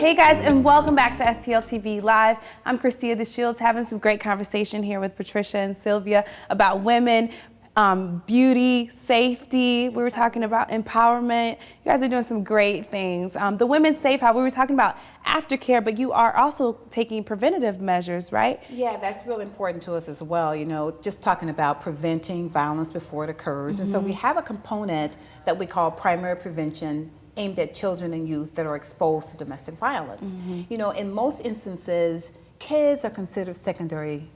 Hey guys, and welcome back to STL TV Live. I'm Christia, DeShields, having some great conversation here with Patricia and Sylvia about women, beauty, safety. We were talking about empowerment. You guys are doing some great things. The Women's Safe House, we were talking about aftercare, but you are also taking preventative measures, right? Yeah, that's really important to us as well. You know, just talking about preventing violence before it occurs. And so we have a component that we call primary prevention aimed at children and youth that are exposed to domestic violence. You know, in most instances, kids are considered secondary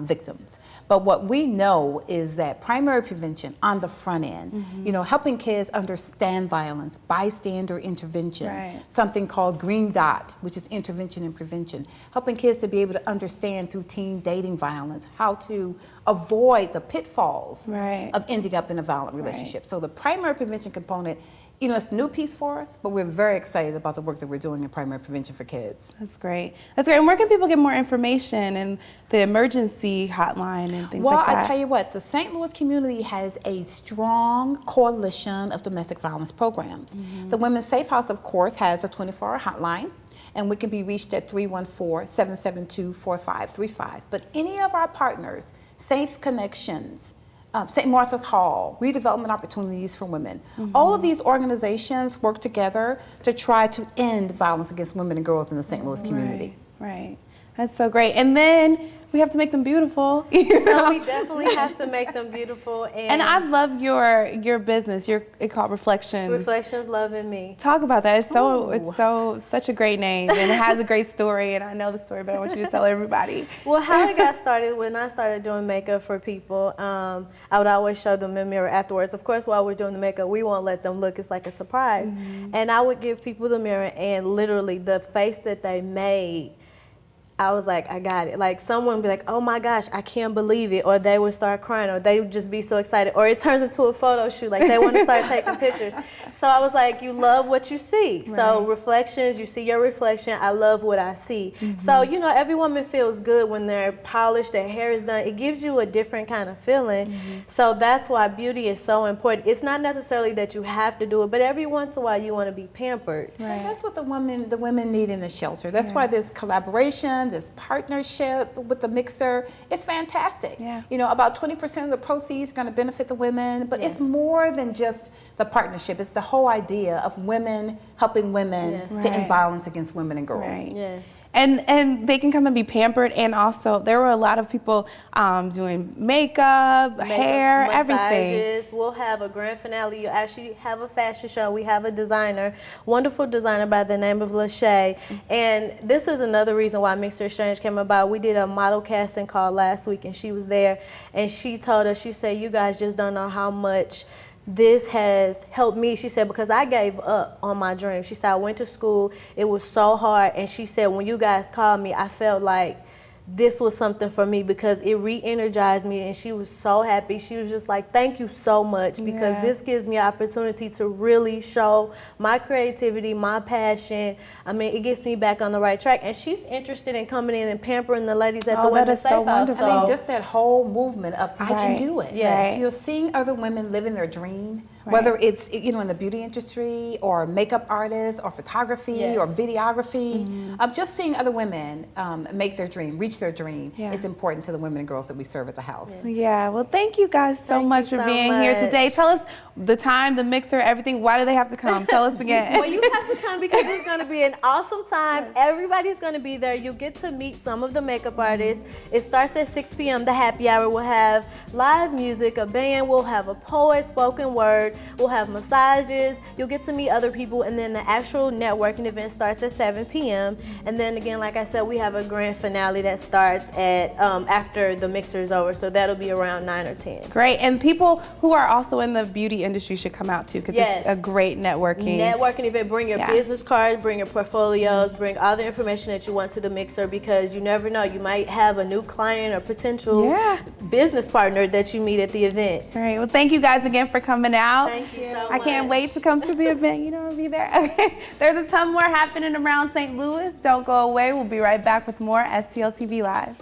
victims. But what we know is that primary prevention on the front end, you know, helping kids understand violence, bystander intervention, something called Green Dot, which is intervention and prevention, helping kids to be able to understand through teen dating violence how to avoid the pitfalls of ending up in a violent relationship. So the primary prevention component, you know, it's a new piece for us, but we're very excited about the work that we're doing in primary prevention for kids. That's great. That's great. And where can people get more information and the emergency hotline and things like that? Well, I tell you what, the St. Louis community has a strong coalition of domestic violence programs. The Women's Safe House, of course, has a 24-hour hotline, and we can be reached at 314-772-4535. But any of our partners, Safe Connections, St. Martha's Hall, Redevelopment Opportunities for Women. All of these organizations work together to try to end violence against women and girls in the St. Louis community. Right. That's so great. And then we have to make them beautiful. You know? So we definitely have to make them beautiful. And I love your business. It's called Reflections. Reflections, Love, and Me. Talk about that. It's such a great name, and it has a great story. And I know the story, but I want you to tell everybody. Well, how it got started, when I started doing makeup for people, I would always show them the mirror afterwards. Of course, while we're doing the makeup, we won't let them look. It's like a surprise. And I would give people the mirror, and literally the face that they made, I was like, I got it. Like, someone would be like, oh my gosh, I can't believe it. Or they would start crying, or they would just be so excited. Or it turns into a photo shoot, like they want to start taking pictures. So I was like, you love what you see. So reflections, you see your reflection, I love what I see. So, you know, every woman feels good when they're polished, their hair is done. It gives you a different kind of feeling. So that's why beauty is so important. It's not necessarily that you have to do it, but every once in a while you want to be pampered. And that's what the women need in the shelter. That's why this collaboration, this partnership with the mixer, it's fantastic. You know, about 20% of the proceeds are going to benefit the women, but it's more than just the partnership. It's the whole idea of women helping women to end violence against women and girls. And they can come and be pampered, and also there were a lot of people doing makeup, hair, massages. everything. We'll have a grand finale. You actually have a fashion show. We have a designer, wonderful designer by the name of Lachey. And this is another reason why Mixer Exchange came about. We did a model casting call last week, and she was there, and she told us, she said, you guys just don't know how much this has helped me. She said, because I gave up on my dream. She said, I went to school, it was so hard, and she said, when you guys called me, I felt like this was something for me because it re-energized me, and she was so happy. She was just like, thank you so much, because this gives me an opportunity to really show my creativity, my passion. I mean, it gets me back on the right track, and she's interested in coming in and pampering the ladies at the Women's Safe House. I mean, just that whole movement of I can do it. You're seeing other women living their dream, whether it's, you know, in the beauty industry or makeup artists or photography or videography. Just seeing other women make their dream, reach their dream is important to the women and girls that we serve at the house. Well, thank you guys so much for being here today. Tell us the time, the mixer, everything. Why do they have to come? Tell us again. Well, you have to come because it's going to be an awesome time. Everybody's going to be there. You'll get to meet some of the makeup artists. It starts at 6 p.m. The happy hour. We'll have live music, a band. We'll have a poet, spoken word. We'll have massages. You'll get to meet other people, and then the actual networking event starts at 7 p.m. And then again, like I said, we have a grand finale that starts at after the mixer is over, so that'll be around 9 or 10. Great, and people who are also in the beauty industry should come out too, because it's a great networking event. Bring your business cards, bring your portfolios, bring all the information that you want to the mixer, because you never know, you might have a new client or potential business partner that you meet at the event. All right, well, thank you guys again for coming out. Thank you so much. I can't wait to come to the event. You know, I'll be there. Okay, there's a ton more happening around St. Louis. Don't go away. We'll be right back with more STL TV Live.